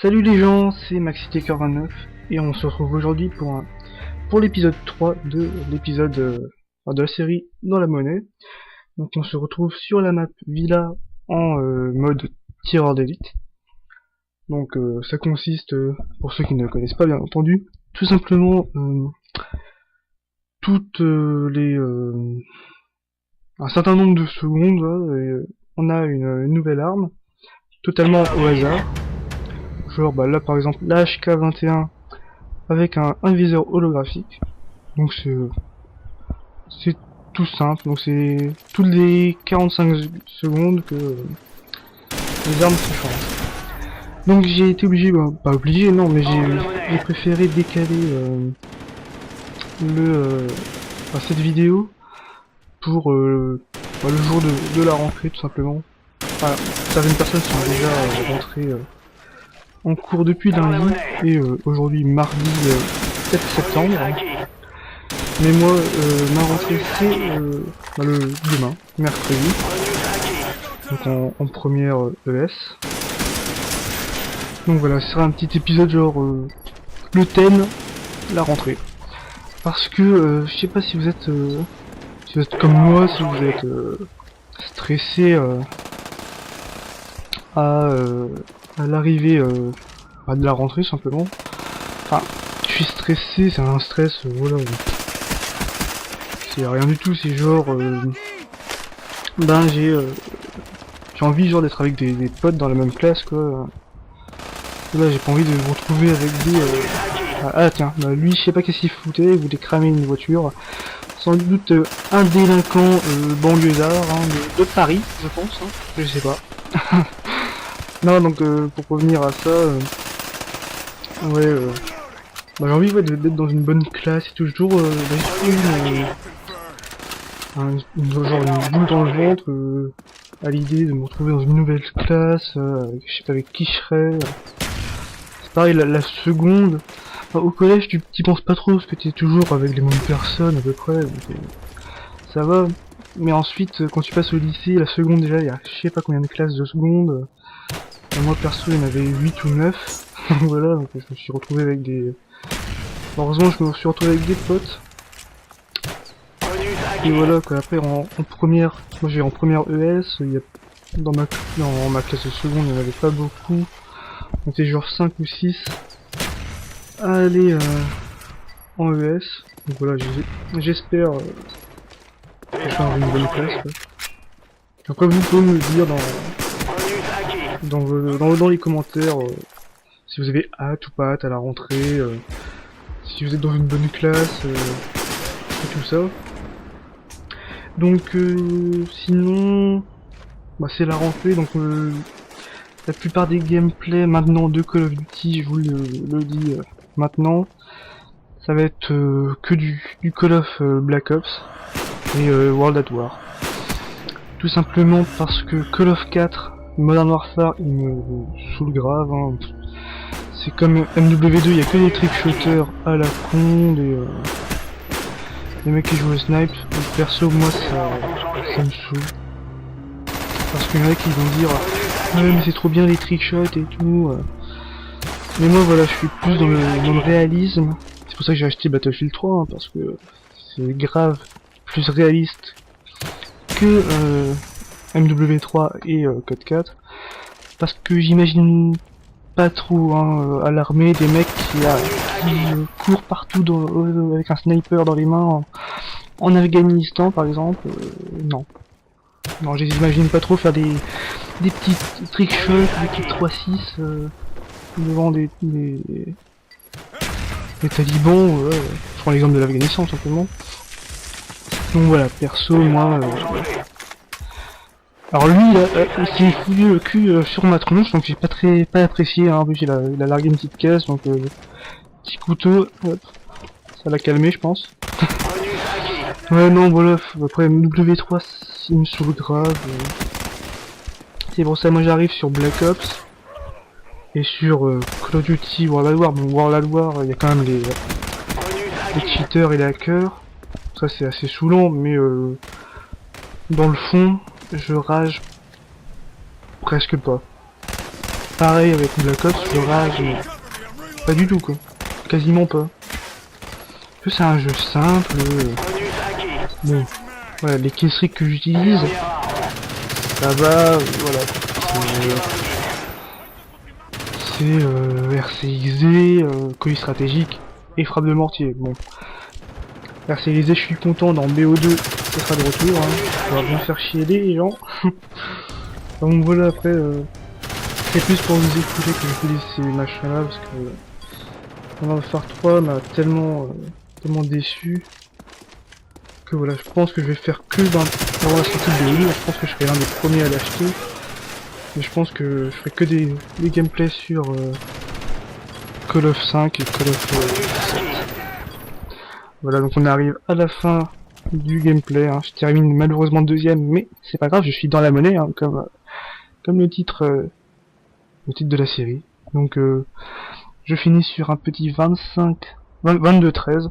Salut les gens, c'est MaxiTaker29 et on se retrouve aujourd'hui pour l'épisode 3 de l'épisode de la série Dans la monnaie. Donc on se retrouve sur la map Villa en mode tireur d'élite. Donc ça consiste, pour ceux qui ne connaissent pas bien entendu, tout simplement toutes un certain nombre de secondes, on a une nouvelle arme, totalement au hasard. Genre là par exemple la HK21 avec un viseur holographique. Donc c'est tout simple, donc c'est toutes les 45 secondes que les armes se changent. Donc j'ai été obligé, pas obligé non, mais j'ai préféré décaler cette vidéo pour le jour de la rentrée tout simplement. Enfin, certaines personnes sont déjà rentrées en cours depuis lundi et aujourd'hui mardi 7 septembre. Mais moi ma rentrée c'est le demain, mercredi, donc en première ES. Donc voilà, ce sera un petit épisode genre le thème, la rentrée. Parce que je sais pas si vous êtes comme moi, si vous êtes stressé à l'arrivée de la rentrée simplement. Enfin, je suis stressé, c'est un stress, voilà. C'est rien du tout, c'est genre j'ai envie genre d'être avec des potes dans la même classe quoi. Là j'ai pas envie de me retrouver avec des tiens, lui je sais pas qu'est-ce qu'il foutait, il voulait cramer une voiture. Sans doute un délinquant banlieusard de Paris, je pense, je sais pas. Non, donc pour revenir à ça, j'ai envie d'être dans une bonne classe et toujours genre une boule dans le ventre à l'idée de me retrouver dans une nouvelle classe, je sais pas avec qui je serais. C'est pareil, la seconde, au collège tu penses pas trop parce que t'es toujours avec les mêmes personnes à peu près, donc, ça va. Mais ensuite, quand tu passes au lycée, la seconde déjà, il y a je sais pas combien de classes de seconde. Moi perso il y en avait 8 ou 9, voilà, donc je me suis retrouvé avec des... Heureusement je me suis retrouvé avec des potes. Et voilà quoi, après en première, moi j'ai en première ES, il y a... dans ma classe de seconde il n'y en avait pas beaucoup. On était genre 5 ou 6 à aller en ES. Donc voilà, j'espère faire une bonne classe. Quoi. Après vous pouvez me le dire dans les commentaires si vous avez hâte ou pas hâte à la rentrée, si vous êtes dans une bonne classe et tout ça. Donc sinon c'est la rentrée, donc la plupart des gameplays maintenant de Call of Duty, je vous le dis maintenant, ça va être que du Call of Black Ops et World at War. Tout simplement parce que Call of 4 Modern Warfare il me saoule grave, C'est comme MW2, il y a que des trickshooters à la con, des mecs qui jouent au snipe. Donc perso moi ça me saoule. Parce qu'il y en a qui vont dire ouais mais c'est trop bien les trickshots et tout. Mais moi voilà, je suis plus dans le réalisme. C'est pour ça que j'ai acheté Battlefield 3, parce que c'est grave plus réaliste que MW3 et Code 4. Parce que j'imagine pas trop à l'armée des mecs qui courent partout avec un sniper dans les mains en Afghanistan par exemple. Non, je les imagine pas trop faire des petits trickshots, des petits 3-6 devant des talibans. Je prends l'exemple de l'Afghanistan tout simplement. Donc voilà, perso moi alors lui il s'est fouillé le cul sur ma tronche, donc j'ai pas apprécié, en plus il a largué une petite caisse, donc petit couteau, hop, ça l'a calmé je pense. Ouais non voilà, après W3 il me saoule grave. C'est pour ça moi j'arrive sur Black Ops. Et sur Call of Duty World at War, bon World at War, il y a quand même les cheaters et les hackers. Ça c'est assez saoulant, mais dans le fond, je rage presque pas. Pareil avec Black Ops, je rage mais pas du tout quoi. Quasiment pas. C'est un jeu simple. Bon, voilà, les killstreaks que j'utilise, ça va, voilà. C'est RCXD, colis stratégique et frappe de mortier. Bon, RCXD, je suis content, dans BO2, ça sera de retour. Hein. Ça va bien faire chier les gens. Donc voilà, après, c'est plus pour vous écouter que je vous dis ces machins-là, parce que Modern Warfare 3 m'a tellement déçu que voilà, je pense que je vais faire que dans la sortie de l'île. Je pense que je serai l'un des premiers à l'acheter. Mais je pense que je ferai que des gameplays sur Call of 5 et Call of 7. Voilà, donc on arrive à la fin du gameplay. Hein. Je termine malheureusement deuxième, mais c'est pas grave, je suis dans la monnaie, hein, comme le titre de la série. Donc je finis sur un petit 22-13.